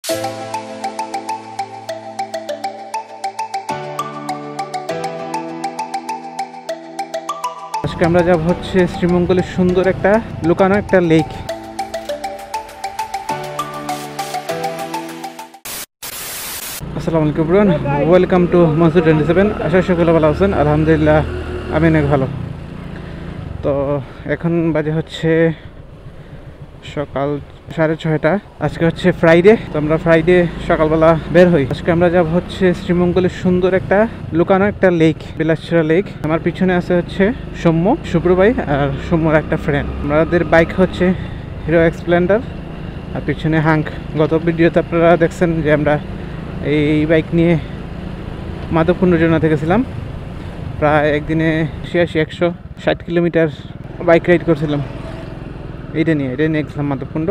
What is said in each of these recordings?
আজকে আমরা যাব হচ্ছে শ্রীমঙ্গলের সুন্দর একটা লুকানো একটা লেক। আসসালামু আলাইকুম এভরিওয়ান, ওয়েলকাম টু মনসুর 27। আশা সকলে ভালো আছেন। আলহামদুলিল্লাহ আমি অনেক ভালো। তো এখন বাজে হচ্ছে সকাল 6:30। আজকে হচ্ছে ফ্রাইডে, তো আমরা ফ্রাইডে সকালবেলা বের হই। আজকে আমরা যাব হচ্ছে শ্রীমঙ্গলের সুন্দর একটা লুকানো একটা লেক, বিলাসছড়া লেক। আমার পিছনে আছে হচ্ছে সৌম্য, শুভ্রভাই আর সৌম্যর একটা ফ্রেন্ড। আমাদের বাইক হচ্ছে হিরো এক্সপ্লেন্ডার আর পিছনে হাঙ্ক। গত ভিডিওতে আপনারা দেখছেন যে আমরা এই বাইক নিয়ে মাধবকুণ্ড জোনাতে গেছিলাম। প্রায় একদিনে 160 কিলোমিটার বাইক রাইড করছিলাম। এটা নিয়ে গেছিলাম মাধবকুণ্ড,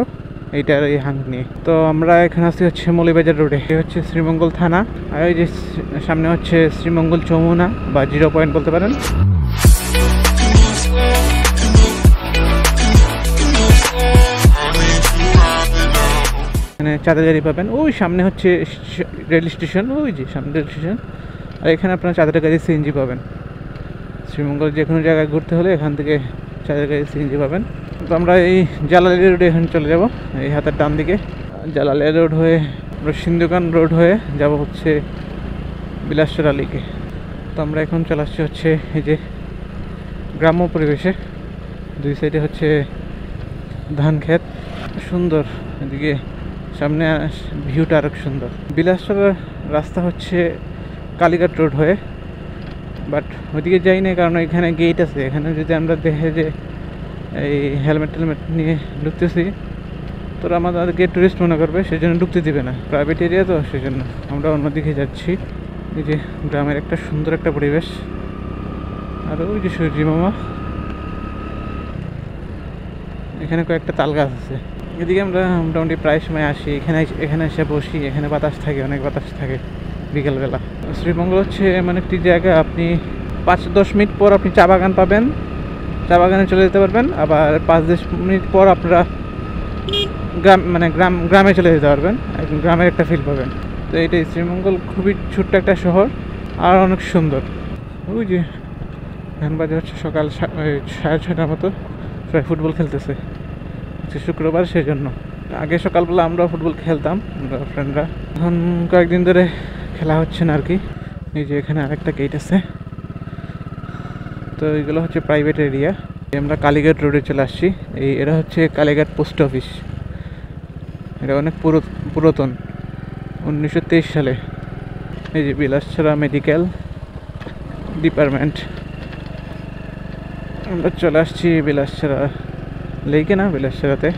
এইটার এই হাঙ্ক নিয়ে। তো আমরা এখানে আছি হচ্ছে মৌলভীবাজার রোডে। এই হচ্ছে শ্রীমঙ্গল থানা, আর এই যে সামনে হচ্ছে শ্রীমঙ্গল যমুনা বা 0 পয়েন্ট বলতে পারেন। এখানে চাঁদা গাড়ি পাবেন। ওই সামনে হচ্ছে রেল স্টেশন, ওই যে সামনে রেল স্টেশন। আর এখানে আপনারা চাঁদা গাড়ি সিএনজি পাবেন। শ্রীমঙ্গল যে কোনো জায়গায় ঘুরতে হলে এখান থেকে চাঁদা গাড়ি সিএনজি পাবেন। তো আমরা এই জালালি রোডে এখন চলে যাব, এই হাতের ডান দিকে জালালি রোড হয়ে সিন্ধুকান রোড হয়ে যাব হচ্ছে বিলাসছড়া লেকে। তো আমরা এখন চলে আসছি হচ্ছে এই যে গ্রাম্য পরিবেশে। দুই সাইডে হচ্ছে ধান ক্ষেত, সুন্দর। এদিকে সামনে ভিউটা আরো সুন্দর। বিলাসছড়ার রাস্তা হচ্ছে কালীঘাট রোড হয়ে, বাট ওইদিকে যাই না, কারণ এখানে গেট আছে। এখানে যদি আমরা দেখে যে এই হেলমেট নিয়ে ঢুকতেছি, তোরা আমাদেরকে টুরিস্ট মনে করবে, সেই জন্য ঢুকতে দিবে না। প্রাইভেট এরিয়া তো, সেই জন্য আমরা অন্যদিকে যাচ্ছি। এই যে গ্রামের একটা সুন্দর একটা পরিবেশ। আর ওই যে সূর্যি মামা, এখানে কয়েকটা তাল গাছ আছে। এদিকে আমরা মোটামুটি প্রায় সময় আসি, এখানে এসে বসি। এখানে বাতাস থাকে, অনেক বাতাস থাকে বিকেলবেলা। শ্রীমঙ্গল হচ্ছে এমন একটি জায়গা, আপনি 5-10 মিনিট পর আপনি চা বাগান পাবেন, চা বাগানে চলে যেতে পারবেন। আবার 5-10 মিনিট পর আপনারা গ্রামে চলে যেতে পারবেন, একদম গ্রামের একটা ফিল পাবেন। তো এইটাই শ্রীমঙ্গল, খুবই ছোট্ট একটা শহর আর অনেক সুন্দর। ওই যে এখন বাজে হচ্ছে সকাল 6:30 মতো, সবাই ফুটবল খেলতেছে। শুক্রবার, সেই জন্য। আগে সকালবেলা আমরা ফুটবল খেলতাম, আমরা ফ্রেন্ডরা। এখন কয়েকদিন ধরে খেলা হচ্ছে না আর কি। এই যে এখানে আরেকটা গেট আছে। তো এগুলো হচ্ছে প্রাইভেট এরিয়া। আমরা কালীঘাট রোডে চলে আসছি। এটা হচ্ছে কালীঘাট পোস্ট অফিস। এটা অনেক পুরাতন, 1923 সালে। এই যে বিলাসছড়া মেডিকেল ডিপার্টমেন্ট। আমরা চলে আসছি বিলাসছড়া লেকে, না বিলাসছড়াতে।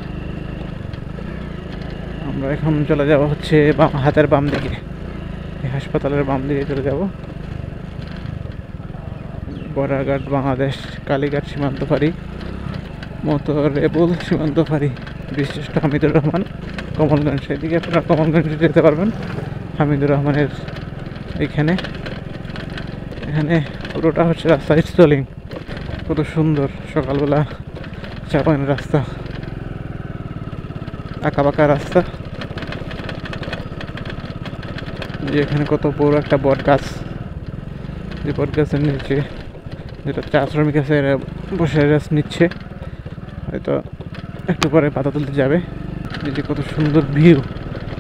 আমরা এখন চলে যাব হচ্ছে হাতের বাম দিকে, এই হাসপাতালের বাম দিকে চলে যাব। বড়াঘাট বাংলাদেশ, কালীঘাট সীমান্ত ফাঁড়ি, রেবুল সীমান্ত ফাঁড়ি, বিশিষ্ট হামিদুর রহমান, কমলগঞ্জ। সেদিকে আপনারা কমলগঞ্জে যেতে পারবেন হামিদুর রহমানের এখানে পুরোটা হচ্ছে রাস্তা স্টলিং। কত সুন্দর সকালবেলা চাপান রাস্তা, আঁকা বাঁকা রাস্তা। যে এখানে কত বড় একটা বট গাছ, যে বট গাছের নিচে যেটা চা শ্রমিক আছে, এরা বসে রেস্ট নিচ্ছে, হয়তো একটু পরে পাতা তুলতে যাবে। এই যে কত সুন্দর ভিউ,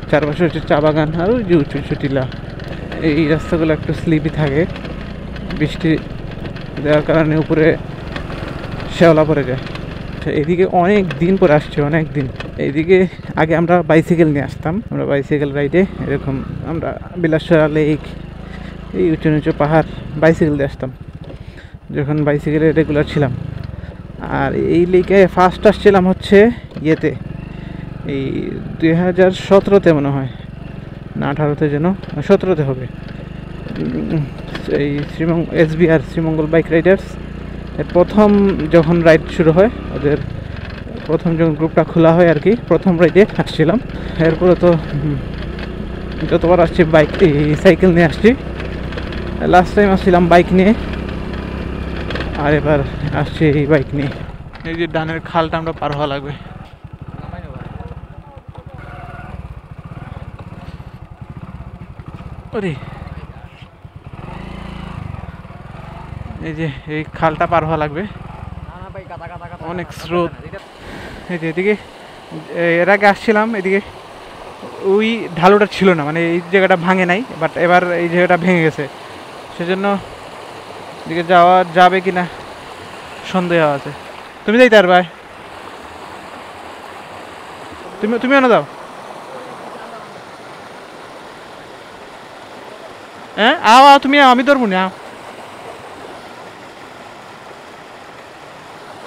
চারপাশে হচ্ছে চা বাগান আর ওই যে উঁচু উঁচু টিলা। এই রাস্তাগুলো একটু স্লিপি থাকে, বৃষ্টি দেওয়ার কারণে উপরে শ্যাওলা পড়ে যায়। এদিকে অনেক দিন পরে আসছে, অনেক দিন। এইদিকে আগে আমরা বাইসাইকেল নিয়ে আসতাম, আমরা বাইসাইকেল রাইডে এরকম আমরা বিলাসছড়া লেক, এই উঁচু নিচু পাহাড় বাইসাইকেল দিয়ে আসতাম যখন বাইসাইকেলে রেগুলার ছিলাম। আর এই লেকে ফার্স্ট আসছিলাম হচ্ছে ইয়েতে, এই 2017-তে মনে হয়, না 18-তে, যেন 17-তে হবে। এই SBR শ্রীমঙ্গল বাইক রাইডার্স এর প্রথম যখন রাইড শুরু হয়, ওদের প্রথম যখন গ্রুপটা খোলা হয় আর কি, প্রথম রাইডে আসছিলাম। এরপরে তো যতবার আসছি বাইক, এই সাইকেল নিয়ে আসছি। লাস্ট টাইম আসছিলাম বাইক নিয়ে, আর এবার আসছি এই বাইক নিয়ে। এই যে ডানের খালটা আমরা পার হওয়া লাগবে। ওরে এই যে এই খালটা পার হওয়া লাগবে, অনেক স্রোত। এই যে এদিকে এর আগে আসছিলাম এদিকে, ওই ঢালুটা ছিল না, মানে এই জায়গাটা ভাঙে নাই, বাট এবার এই জায়গাটা ভেঙে গেছে, সেজন্য এদিকে যাওয়া যাবে কি না সন্দেহ আছে। তুমি যাইতে আর ভাই, তুমিও না যাও। হ্যাঁ আও তুমি, আমি ধরবো না।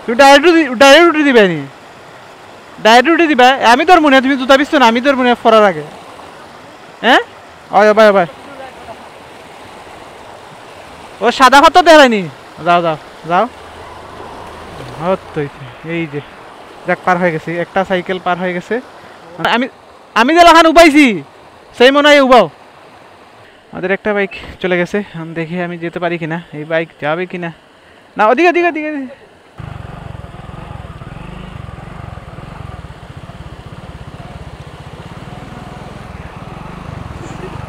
তুমি ডাইরেক্ট উঠে দিবে নি, ডাইরেক্ট উঠে দিবা, আমি ধরবো না। তুমি জুতা পিসছো না, আমি ধরবো না ফরার আগে। হ্যাঁ ভাই ভাই, ও সাদা খত দেখায়নি। যাও যাও যাও, এই যে যাক পার হয়ে গেছি, একটা সাইকেল পার হয়ে গেছে। আমি যে লাখান উবাইছি সেই মনে হয় উবাও। আমাদের একটা বাইক চলে গেছে, আমি দেখি আমি যেতে পারি কিনা, এই বাইক যাবে কিনা। না ওদিকে ওদিকে ওদিকে,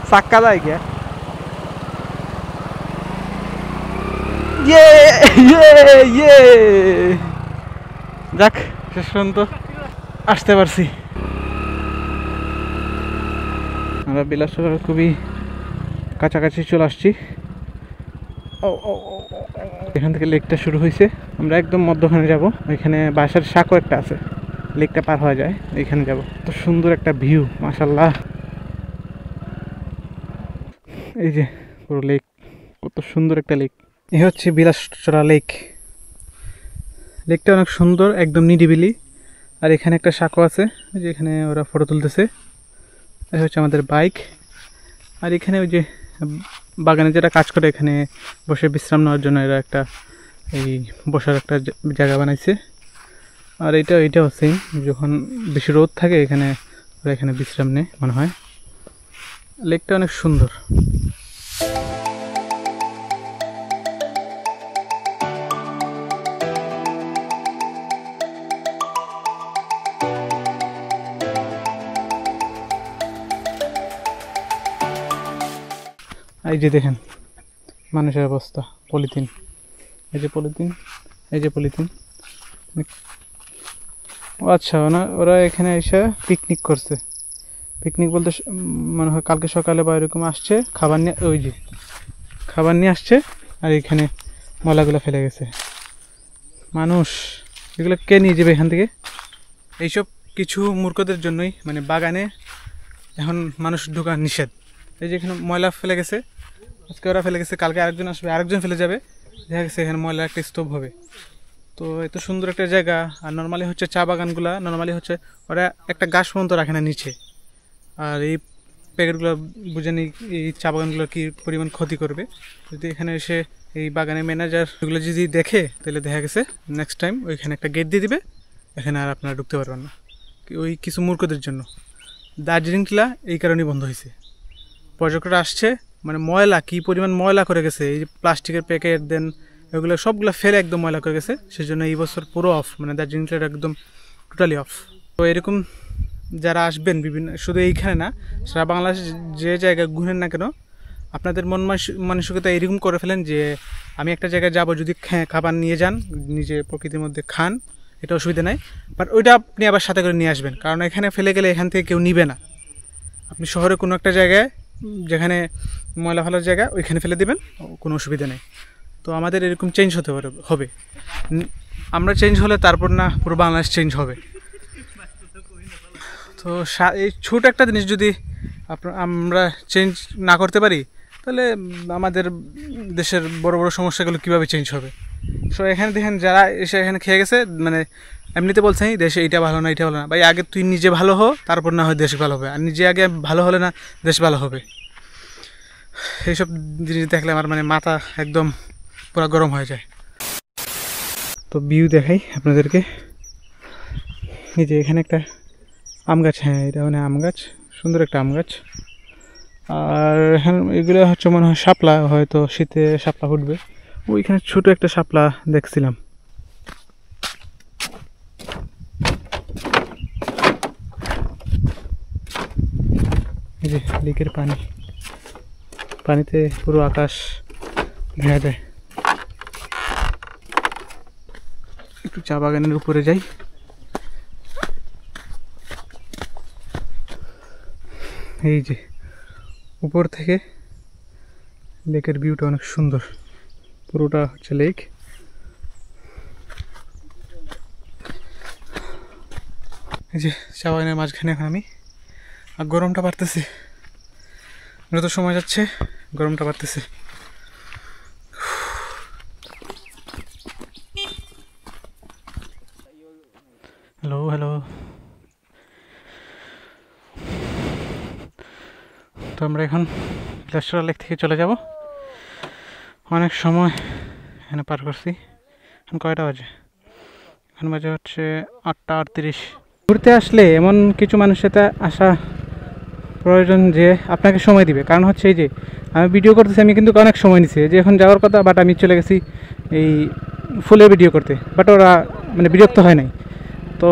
চাক্কা যায় গিয়া। যাক শেষ পর্যন্ত আসতে পারছি। আমরা বিলাসপুরের খুবই কাছাকাছি চলে আসছি। এখান থেকে লেকটা শুরু হয়েছে, আমরা একদম মধ্যখানে যাব। ওইখানে বাসার সাঁকো একটা আছে, লেকটা পার হওয়া যায়, ওইখানে যাব। তো সুন্দর একটা ভিউ মাশাআল্লাহ। এই যে পুরো লেক, কত সুন্দর একটা লেক। এ হচ্ছে বিলাসচরা লেক। লেকটা অনেক সুন্দর, একদম নিরিবিলি। আর এখানে একটা সাঁকো আছে, যেখানে ওরা ফটো তুলতেছে। এটা হচ্ছে আমাদের বাইক। আর এখানে ওই যে বাগানে যেটা কাজ করে, এখানে বসে বিশ্রাম নেওয়ার জন্য এরা একটা এই বসার একটা জায়গা বানাইছে। আর এইটাও সেম, যখন বেশি রোদ থাকে এখানে ওরা এখানে বিশ্রাম নেয় মনে হয়। লেকটা অনেক সুন্দর। এই যে দেখেন মানুষের অবস্থা, পলিথিন, এই যে পলিথিন, এই যে পলিথিন। ও আচ্ছা, ওরা এখানে এসে পিকনিক করছে। পিকনিক বলতে মনে হয় কালকে সকালে বা এরকম আসছে, খাবার নিয়ে, ওই যে খাবার নিয়ে আসছে, আর এখানে ময়লাগুলো ফেলে গেছে। মানুষ এগুলো কে নিয়ে যাবে এখান থেকে? এইসব কিছু মূর্খদের জন্যই মানে বাগানে এখন মানুষ ঢোকা নিষেধ। এই যে এখানে ময়লা ফেলে গেছে, আজকে ওরা ফেলে গেছে, কালকে আরেকজন আসবে, আরেকজন ফেলে যাবে, দেখা গেছে এখানে ময়লা একটা স্তূপ হবে। তো এত সুন্দর একটা জায়গা। আর নর্মালি হচ্ছে চা বাগানগুলা নর্মালি হচ্ছে ওরা একটা গাছ পর্যন্ত রাখে না নিচে। আর এই প্যাকেটগুলো বুঝে নিই এই চা বাগানগুলোর কী পরিমাণ ক্ষতি করবে। যদি এখানে এসে এই বাগানের ম্যানেজার এগুলো যদি দেখে, তাহলে দেখা গেছে নেক্সট টাইম ওইখানে একটা গেট দিয়ে দিবে, এখানে আর আপনারা ঢুকতে পারবেন না। ওই কিছু মূর্খদের জন্য দার্জিলিং টিলা এই কারণেই বন্ধ হয়েছে। পর্যটকরা আসছে, মানে ময়লা কী পরিমাণ ময়লা করে গেছে, এই যে প্লাস্টিকের প্যাকেট দেন এগুলো সবগুলো ফেলে একদম ময়লা করে গেছে। সেই জন্য এই বছর পুরো অফ, মানে দার্জিলিং টিলাটা একদম টোটালি অফ। তো এরকম যারা আসবেন বিভিন্ন, শুধু এইখানে না, সারা বাংলাদেশ যে জায়গায় ঘুরেন না কেন, আপনাদের মন মানসিকতা এরকম করে ফেলেন যে আমি একটা জায়গায় যাব, যদি খাবার নিয়ে যান, নিজে প্রকৃতির মধ্যে খান, এটা অসুবিধা নাই, বাট ওইটা আপনি আবার সাথে করে নিয়ে আসবেন, কারণ এখানে ফেলে গেলে এখান থেকে কেউ নিবে না। আপনি শহরে কোনো একটা জায়গায় যেখানে ময়লা ফেলার জায়গা, ওইখানে ফেলে দেবেন, কোনো অসুবিধা নেই। তো আমাদের এরকম চেঞ্জ হতে হবে। আমরা চেঞ্জ হলে তারপর না পুরো বাংলাদেশ চেঞ্জ হবে। তো এই ছোট একটা জিনিস যদি আমরা চেঞ্জ না করতে পারি, তাহলে আমাদের দেশের বড় বড় সমস্যাগুলো কীভাবে চেঞ্জ হবে? সো এখানে দেখেন যারা এসে এখানে খেয়ে গেছে, মানে এমনিতে বলছেন দেশে এইটা ভালো না, এইটা ভালো না। ভাই আগে তুই নিজে ভালো হো, তারপর না হয় দেশ ভালো হবে। আর নিজে আগে ভালো হলে না দেশ ভালো হবে। এইসব জিনিস দেখলে আমার মানে মাথা একদম পুরো গরম হয়ে যায়। তো ভিউ দেখাই আপনাদেরকে। এই যে এখানে একটা আম গাছ, হ্যাঁ এটা মানে আম গাছ, সুন্দর একটা আম গাছ। আর এখানে এগুলো হচ্ছে মনে হয় শাপলা, হয়তো শীতে শাপলা ফুটবে। ওইখানে ছোট একটা শাপলা দেখছিলাম। এই যে লেকের পানি, পানিতে পুরো আকাশ ভেঙে যায়। একটু চা বাগানের উপরে যাই। এই যে উপর থেকে লেকের ভিউটা অনেক সুন্দর, পুরোটা হচ্ছে লেক। এই যে চা বাগানের মাঝখানে এখন আমি, আর গরমটা বাড়তেছে, যত সময় যাচ্ছে গরমটা বাড়তেছে। হ্যালো হ্যালো, তো আমরা এখন বিলাসপুরা লেক থেকে চলে যাব। অনেক সময় এখানে পার করছি। এখন কয়টা বাজে? এখন বাজে হচ্ছে 8:38। ঘুরতে আসলে এমন কিছু মানুষের সাথে আসা প্রয়োজন যে আপনাকে সময় দিবে। কারণ হচ্ছে এই যে আমি ভিডিও করতেছি, আমি কিন্তু অনেক সময় নিছি, যে এখন যাওয়ার কথা, বাট আমি চলে গেছি এই ফুলে ভিডিও করতে, বাট ওরা মানে বিরক্ত হয় নাই। তো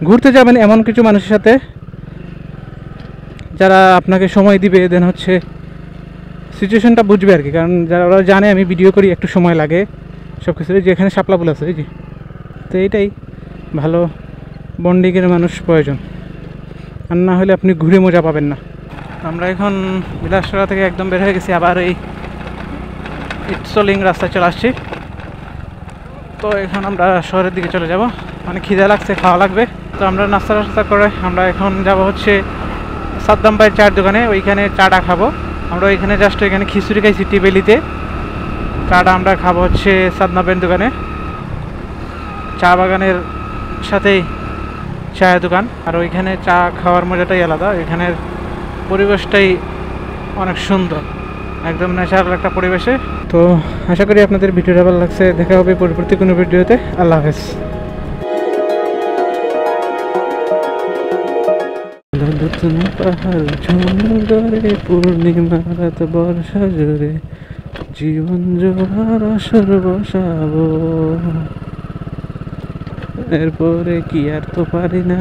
ঘুরতে যাবেন এমন কিছু মানুষের সাথে যারা আপনাকে সময় দিবে, দেন হচ্ছে সিচুয়েশনটা বুঝবে আর কি। কারণ যারা ওরা জানে আমি ভিডিও করি, একটু সময় লাগে সব কিছু। যে এখানে শাপলা ফুল আছে এই যে, তো এইটাই ভালো বন্ডিংয়ের মানুষ প্রয়োজন, আর না হলে আপনি ঘুরে মজা পাবেন না। আমরা এখন বিলাসপুরা থেকে একদম বের হয়ে গেছি, আবার এই ইটসলিং রাস্তায় চলে আসছি। তো এখন আমরা শহরের দিকে চলে যাব, মানে খিদে লাগছে, খাওয়া লাগবে। তো আমরা নাস্তা করে আমরা এখন যাব হচ্ছে সাদ্দাম ভাইয়ের চায়ের দোকানে, ওইখানে চাটা খাবো। আমরা ওইখানে জাস্ট ওইখানে খিচুড়ি খাইছি টিবেলিতে, চাটা আমরা খাবো হচ্ছে সাদ্দামের দোকানে, চা বাগানের সাথেই চায়ের দোকান। আর ওইখানে চা খাওয়ার মজাটাই আলাদা, এখানের পরিবেশটাই অনেক সুন্দর, একদম ন্যাচারাল একটা পরিবেশে। তো আশা করি আপনাদের ভিডিওটা ভালো লাগছে। দেখা হবে পরবর্তী কোনো ভিডিওতে। আল্লাহ হাফেজ। পাহাড় ঝুমরে পূর্ণিমা রাত বর্ষা জোরে, জীবন জোয়ার আসর বসাবো, এরপরে কি আর তো পারি না।